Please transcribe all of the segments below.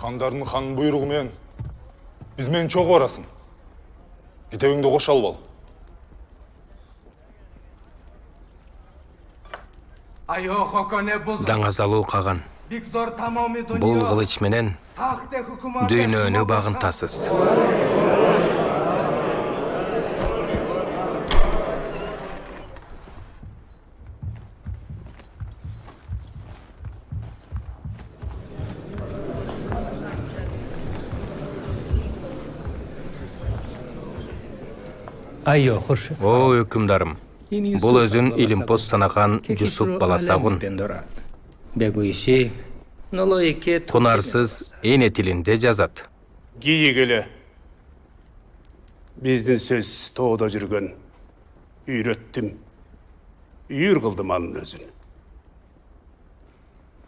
Хандардын ханын буйругу менен биз менен чогуу барасың. Китебиңди кош алып ал. Даңазалуу каган. Бул кылыч менен дүйнөнү багынтасыз. О өкүмдарым, бул өзүн илимпоз санаган Жусуп баласагын. Кунарсыз эне тилинде жазат. Кийигеле биздин сөз тоодо жүргөн үйрөттүм, үйүр кылдым анын өзүн.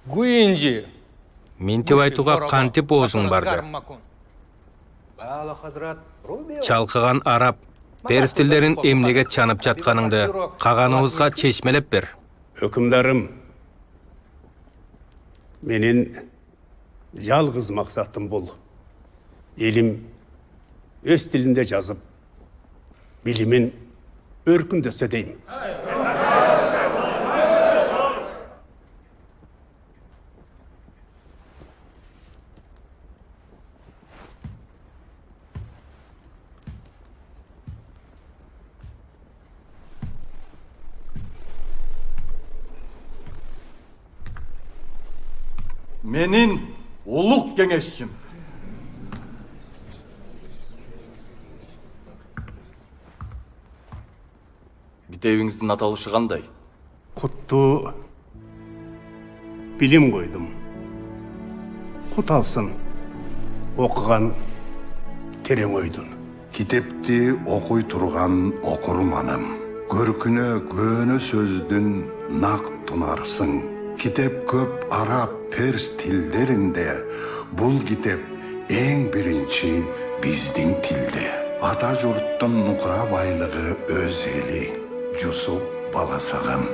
Гуинжи. Минтип айтууга кантип оозуң барды? Чалкыган араб, перс тилдерин эмнеге чанып жатканыңды каганыбызга чечмелеп бер. Өкүмдарым, менин жалгыз максатым бул. Элим өз тилинде жазып, билимин өркүндөсө дейм. Менин улук кеңешчим. Китебиңиздин аталышы кандай? Куттуу билим койдум. Кут алсын окуган терең ойдун. Китепти окуй турган окурманым. Көркүнө көөнө сөздүн нак тунарсың. Китеп көп араб, перс тилдеринде. Бул китеп эң биринчи биздин тилде. Ата журттун нукура байлыгы өз эли. Жусуп баласагым.